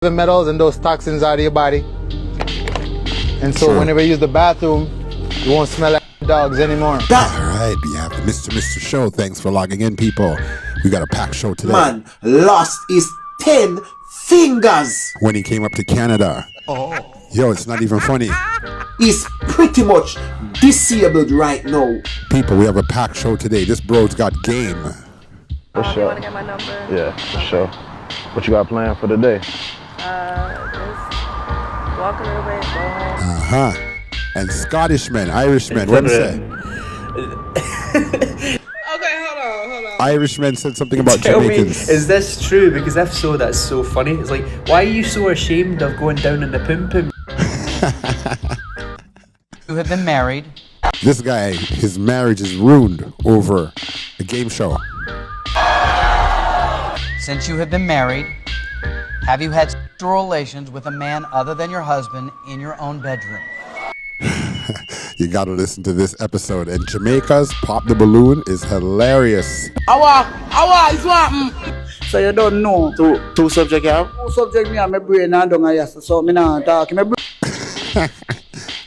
the metals and those toxins out of your body. And so whenever you use the bathroom, you won't smell like dogs anymore. All right, we have the Mr. Show. Thanks for logging in, people. We got a packed show today. Man lost his 10 fingers when he came up to Canada. Yo, it's not even funny. He's pretty much disabled right now. People, we have a packed show today. This bro's got game. For sure. You want to get my number? Yeah, for sure. What you got planned for the day? Just walk a little bit, go home. And Scottish men, Irish men, what do you say? Okay, hold on. Irish men said something about Tell me, Jamaicans. is this true? Because if so, that's so funny. It's like, why are you so ashamed of going down in the pum pum? You have been married. This guy, his marriage is ruined over a game show. Since you have been married, have you had sexual relations with a man other than your husband in your own bedroom? You gotta listen to this episode. And Jamaica's Pop the Balloon is hilarious. It's what? So you don't know. Two subject you have? Two subject me and my brain and don't I so me not talk. My brain.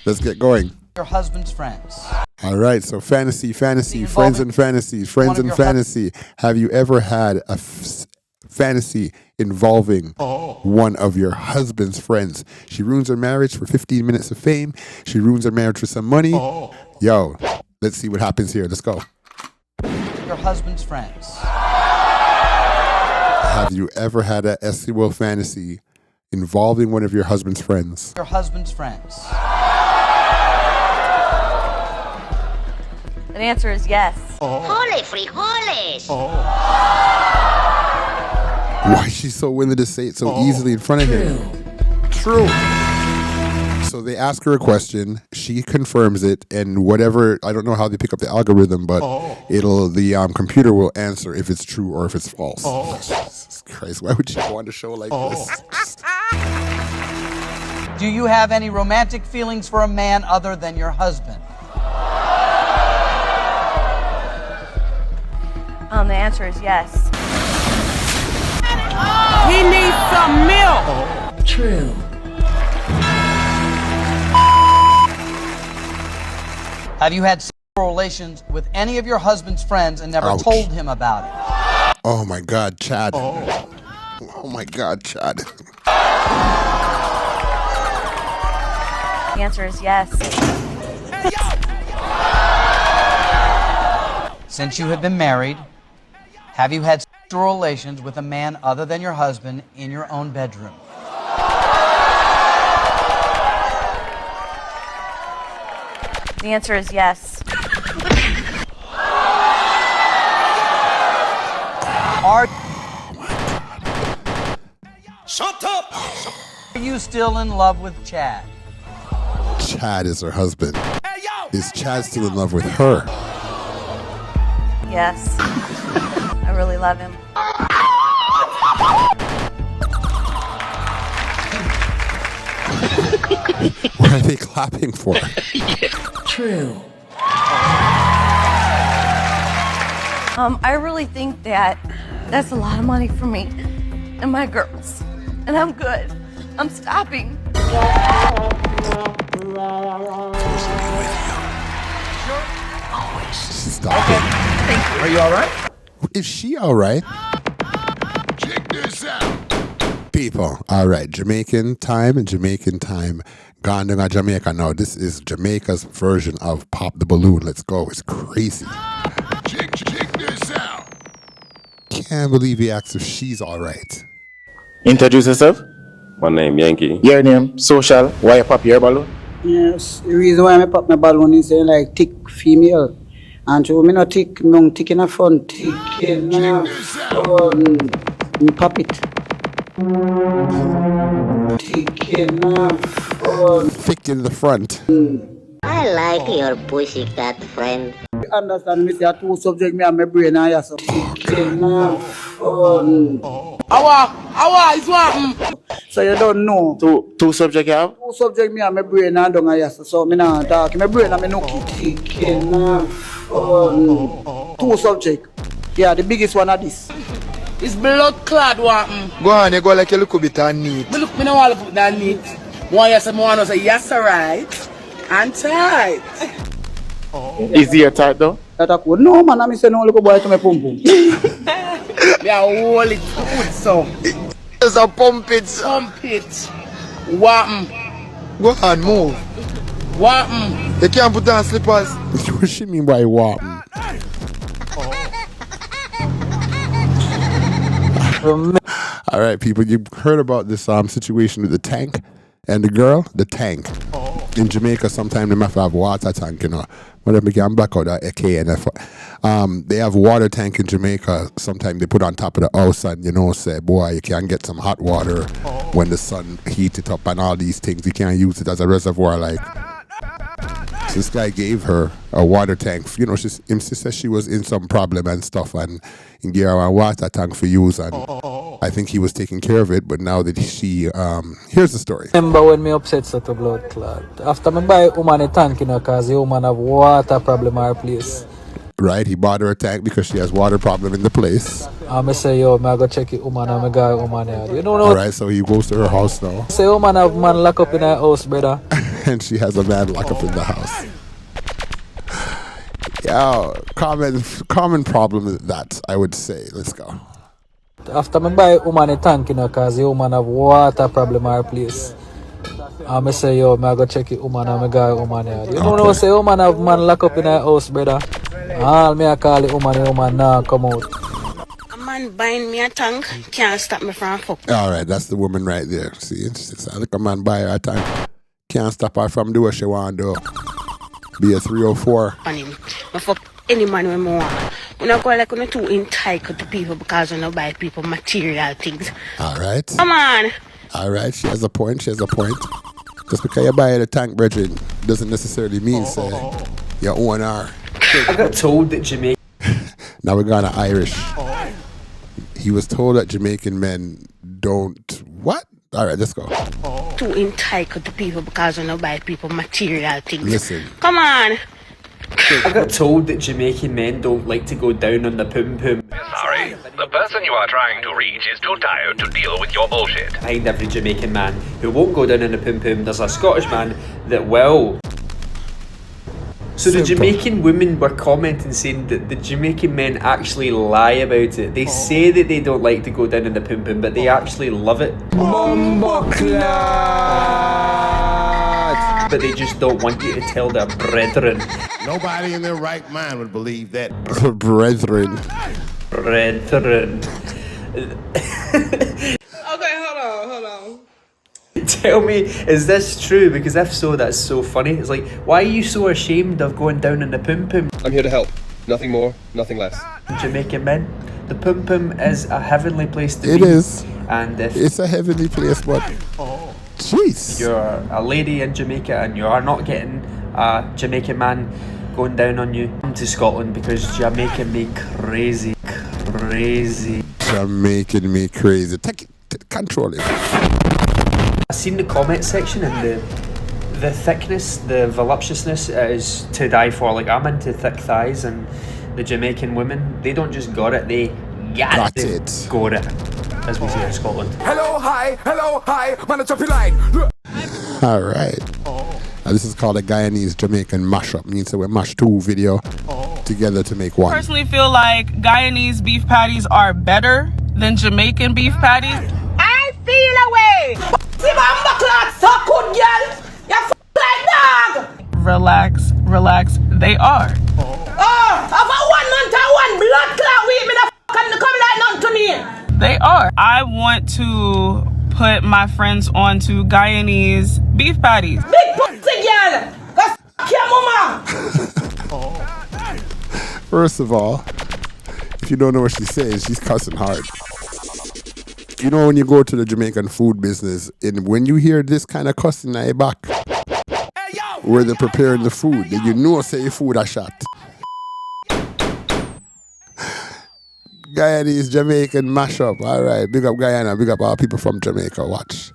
Let's get going. Your husband's friends. All right, so fantasy, friends and fantasy. Have you ever had a fantasy involving one of your husband's friends? She ruins her marriage for 15 minutes of fame. She ruins her marriage for some money. Yo, let's see what happens here. Let's go. Your husband's friends. Have you ever had a sexual fantasy involving one of your husband's friends? Your husband's friends. The answer is yes. Holy frijoles! Why is she so willing to say it so easily in front of him? True. So they ask her a question, she confirms it, and whatever, I don't know how they pick up the algorithm, but the computer will answer if it's true or if it's false. Jesus Christ, why would you go on a show like this? Do you have any romantic feelings for a man other than your husband? The answer is yes. He needs some milk. True. Have you had sexual relations with any of your husband's friends and never told him about it? Oh my God, Chad. Oh my God, Chad. The answer is yes. Since you have been married, have you had sexual relations with a man other than your husband in your own bedroom? The answer is yes. Shut up! Are you still in love with Chad? Chad is her husband. Is Chad still in love with her? Yes. I really love him. What are they clapping for? True. I really think that that's a lot of money for me and my girls. And I'm good. I'm stopping. She's stopping. Thank you. Are you alright? Is she all right? Check this out. People, all right. Jamaican time. Gone to Jamaica now. This is Jamaica's version of Pop the Balloon. Let's go. It's crazy. Check this out. Can't believe he asked if she's all right. Introduce yourself. My name Yankee. Your name, social. Why you pop your balloon? Yes, the reason why I pop my balloon is like thick female. And so me not thick, me thick in the front, thick in the front. Me pop it. Thick in the front. Thick in the front. I like your pussycat friend. You understand me? Say two subject me and my brain and yes. Thick in the front. It's what? So you don't know. Two subject you have? Two subject me and my brain and don't I yes. So me not talk. My brain and me no thick in the front. Two subject. Yeah, the biggest one are this. It's blood clot what? Go on, you go like a little bit on neat. Me look, me no want to put that neat. One yes, I want to say yes, alright. And tight. Is he a tight though? That I could no man, I say no little boy to my pum pum. Me a hold it good so. Just a pump it. Pump it. What? Go on, move. What? You can't put on slippers. What she mean by what? All right, people, you heard about this situation with the tank and the girl. The tank in Jamaica, sometimes they might have water tank, you know. But they can back out that KNF. They have water tank in Jamaica. Sometimes they put on top of the house and, you know, say, boy, you can get some hot water when the sun heat it up and all these things. You can't use it as a reservoir like. So this guy gave her a water tank. You know, she said she was in some problem and stuff, and he gave her a water tank for use. And I think he was taking care of it. But now that she, here's the story. Remember when me upset such a blood clot? After me buy woman a tank, you know, cause the woman have water problem in her place. Right, he bought her a tank because she has water problem in the place. I say, yo, I go check it woman and I go woman here. You don't know. All right, so he goes to her house now. Say woman have man lock up in her house, brother. And she has a man lock up in the house. Yeah, common problem is that, I would say. Let's go. After me buy woman a tank, you know, cause the woman have water problem in her place. I say, yo, I go check it woman and I go woman here. You don't know, say woman have man lock up in her house, brother. All me I call it woman now come out. A man buying me a tank can't stop me from fuck. All right, that's the woman right there. See, I look a man buy her a tank. Can't stop her from doing what she want to do. Be a 304. On him. I fuck any man when I want. When I go like when I'm too entitled to people because when I buy people material things. All right. Come on. All right, she has a point. Just because you buy a tank, brethren, doesn't necessarily mean say you own her. I got told that Jamaica. Now we're going to Irish. He was told that Jamaican men don't what? All right, let's go. Too entitled to people because when I buy people material things. Listen. Come on. I got told that Jamaican men don't like to go down on the pum pum. Sorry, the person you are trying to reach is too tired to deal with your bullshit. Behind every Jamaican man who won't go down on the pum pum, there's a Scottish man that will. So the Jamaican women were commenting saying that the Jamaican men actually lie about it. They say that they don't like to go down in the pum pum, but they actually love it. But they just don't want you to tell their brethren. Nobody in their right mind would believe that. Brethren. Okay, hold on. Tell me, is this true? Because if so, that's so funny. It's like, why are you so ashamed of going down in the pum pum? I'm here to help. Nothing more, nothing less. Jamaican men, the pum pum is a heavenly place to be. It is. And if it's a heavenly place, but jeez, you're a lady in Jamaica and you are not getting a Jamaican man going down on you, come to Scotland because Jamaican me crazy. Jamaican me crazy. Take it, control it. I've seen the comment section and the thickness, the voluptuousness is to die for. Like, I'm into thick thighs, and the Jamaican women, they don't just got it, they got it. Got it, as we say in Scotland. Hello, hi, man, it's up your line. All right. This is called a Guyanese Jamaican mashup. Means that we mash two video together to make one. I personally feel like Guyanese beef patties are better than Jamaican beef patties. I feel away. See my clock so good, girl. You like dog. Relax. They are. Have a 1 month and one blood clot with me the come like none to me. They are. I want to put my friends onto Guyanese beef patties. Big pussy girl. Go your mama. First of all, if you don't know what she's saying, she's cussing hard. You know when you go to the Jamaican food business, and when you hear this kind of cussing at your back, where they're preparing the food, then you know say your food a shot. Guyanese Jamaican mashup. All right, big up Guyana, big up all people from Jamaica. Watch.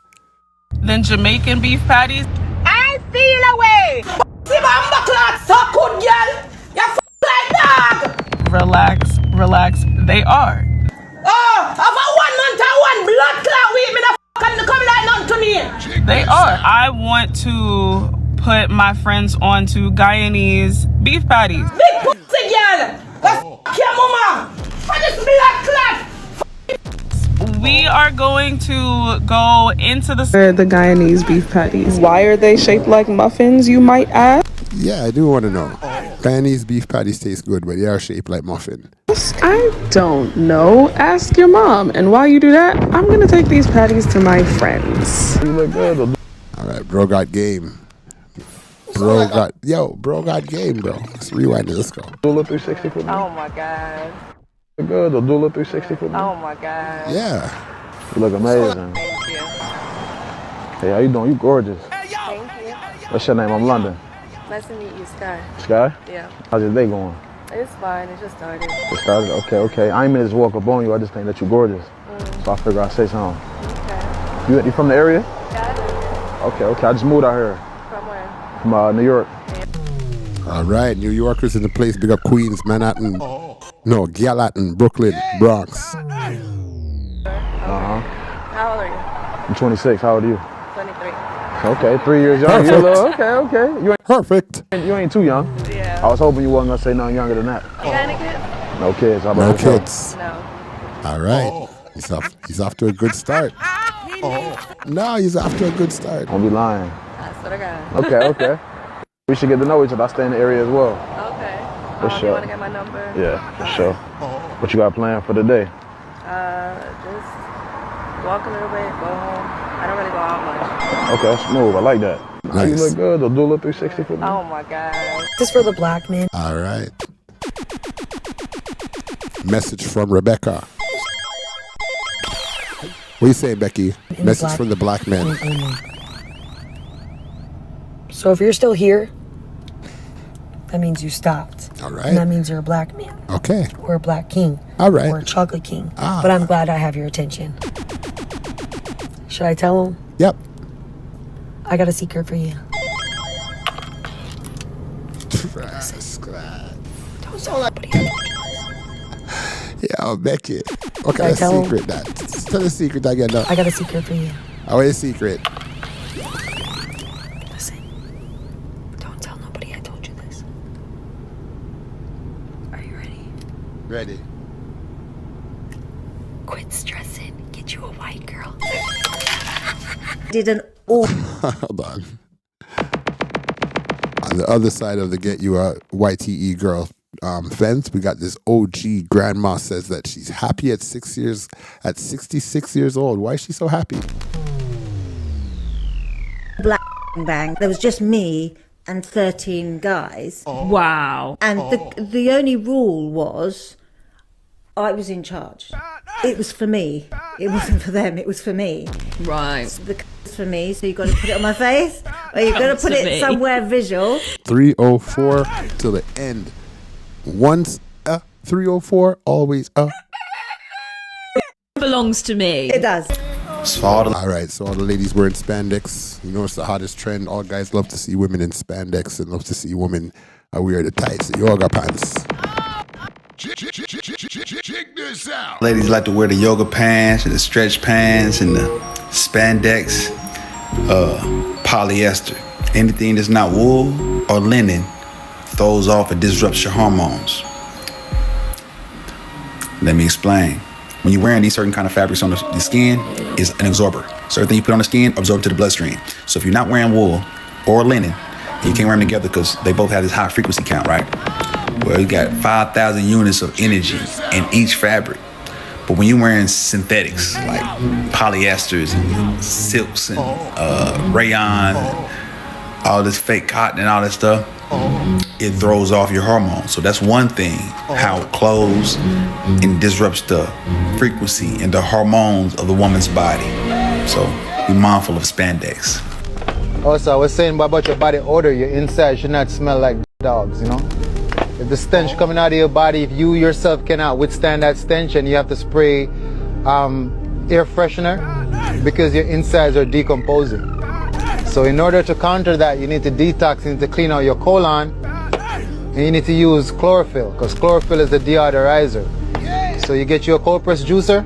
Than Jamaican beef patties. I feel away. See my clock so good, girl. You like dog. Relax. They are. Have blood clot with me, the f***ing come like nothing to me. They are. I want to put my friends onto Guyanese beef patties. Big pussy girl. Go f*** your mama. For this blood clot. We are going to go into the Guyanese beef patties. Why are they shaped like muffins, you might ask? Yeah, I do want to know. Guyanese beef patties taste good, but they are shaped like muffin. I don't know. Ask your mom. And while you do that, I'm going to take these patties to my friends. You look good. All right, bro got game. Bro got game, bro. Let's rewind it. Let's go. Do a 360 for me. Oh my God. Good. Do a 360 for me. Oh my God. Yeah. You look amazing. Thank you. Hey, how you doing? You gorgeous. Thank you. What's your name? I'm London. Nice to meet you, Sky. Sky? Yeah. How's your day going? It's fine. It just started. It started? Okay. I ain't mean to just walk up on you. I just think that you're gorgeous. So I figure I'd say something. Okay. You from the area? Yeah. Okay. I just moved out here. From where? From New York. All right, New Yorkers in the place. Big up Queens, Manhattan. No, Gallatin, Brooklyn, Bronx. How old are you? I'm 26. How old are you? 23. Okay, 3 years young. Okay. You ain't perfect. You ain't too young. Yeah. I was hoping you wasn't gonna say nothing younger than that. You got any kids? No kids. How about No yourself? kids. No. All right. He's off to a good start. No, he's off to a good start. Don't be lying. I swear to God. Okay. We should get to know each other. I stay in the area as well. Okay. For You sure. want to get my number? Yeah, for sure. What you got planned for the day? Just walk a little bit, go home. I don't really go out much. Okay, smooth. I like that. Nice. You look good. Do a 360 for me. Oh my God. This is for the black man. All right. Message from Rebecca. What you saying, Becky? Message from the black man. So if you're still here, that means you stopped. All right. And that means you're a black man. Okay. Or a black king. All right. Or a chocolate king. But I'm glad I have your attention. Should I tell him? Yep. I got a secret for you. Don't tell nobody. Yeah, Becky. What kind of secret that? Tell the secret again. I got a secret for you. Oh, what is the secret? Listen. Don't tell nobody I told you this. Are you ready? Ready. Quit stressing. Get you a white girl. Didn't Hold on. On the other side of the get you a YTE girl fence, we got this OG grandma says that she's happy at 66 years old. Why is she so happy? Black bang. There was just me and 13 guys. Wow. And the only rule was I was in charge. It was for me. It wasn't for them. It was for me. Right. So the was for me, so you got to put it on my face, or you got to put it somewhere visual. 304 till the end. Once 304, always belongs to me. It does. All right, so all the ladies wearing spandex. You know it's the hottest trend. All guys love to see women in spandex and love to see women wear the tights, the yoga pants. Check this out. Ladies like to wear the yoga pants and the stretch pants and the spandex, polyester. Anything that's not wool or linen throws off and disrupts your hormones. Let me explain. When you're wearing these certain kind of fabrics on the skin, is an absorber. So everything you put on the skin absorbs to the bloodstream. So if you're not wearing wool or linen, you can't wear them together because they both have this high frequency count, right? Well, you got 5,000 units of energy in each fabric. But when you're wearing synthetics like polyesters and silks and rayon, all this fake cotton and all that stuff, it throws off your hormones. So that's one thing, how it clothes and disrupts the frequency and the hormones of the woman's body. So be mindful of spandex. Also, I was saying about your body odor, your inside should not smell like dogs, you know? If the stench coming out of your body, if you yourself cannot withstand that stench and you have to spray air freshener because your insides are decomposing. So in order to counter that, you need to detox, you need to clean out your colon, and you need to use chlorophyll, because chlorophyll is the deodorizer. So you get your cold press juicer,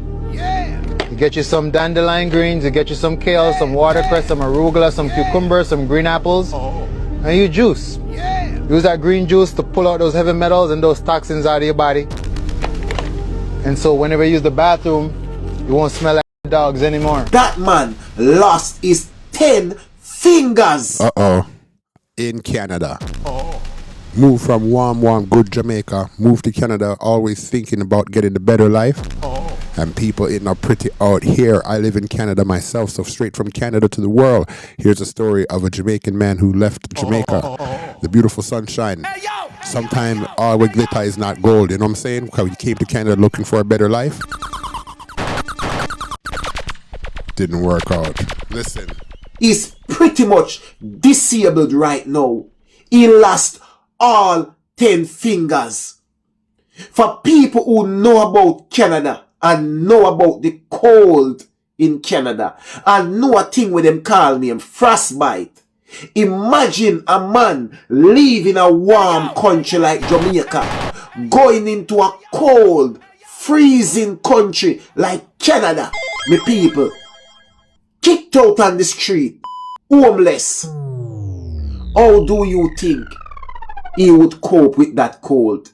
you get you some dandelion greens, you get you some kale, some watercress, some arugula, some cucumber, some green apples, and you juice. Use that green juice to pull out those heavy metals and those toxins out of your body. And so whenever you use the bathroom, you won't smell like dogs anymore. That man lost his 10 fingers. In Canada. Move from warm, good Jamaica, move to Canada, always thinking about getting the better life. And people ain't not pretty out here. I live in Canada myself, so straight from Canada to the world. Here's a story of a Jamaican man who left Jamaica, the beautiful sunshine. Sometimes all with glitter is not gold, you know what I'm saying? Because he came to Canada looking for a better life. Didn't work out. Listen. He's pretty much disabled right now. He lost all 10 fingers. For people who know about Canada and know about the cold in Canada and know a thing with them call name frostbite. Imagine a man leaving a warm country like Jamaica, going into a cold, freezing country like Canada, me people. Kicked out on the street, homeless. How do you think he would cope with that cold?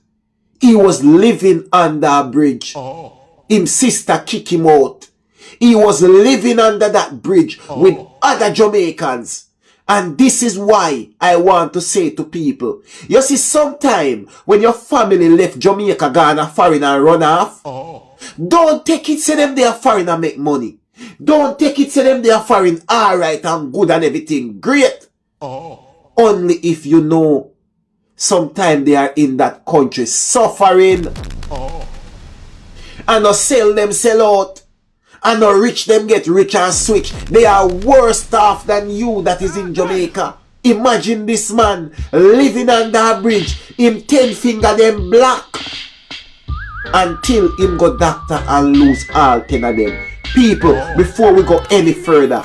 He was living under a bridge. His sister kicked him out. He was living under that bridge with other Jamaicans. And this is why I want to say to people, you see, sometime when your family left Jamaica, Ghana, foreign and run off, don't take it, say them they are foreign and make money. Don't take it, say them they are foreign, alright and good and everything, great. Only if you know, sometime they are in that country suffering. And no sell them sell out. And no rich them get rich and switch. They are worse off than you that is in Jamaica. Imagine this man living under a bridge. Him 10 finger them black. Until him go doctor and lose all 10 of them. People, before we go any further,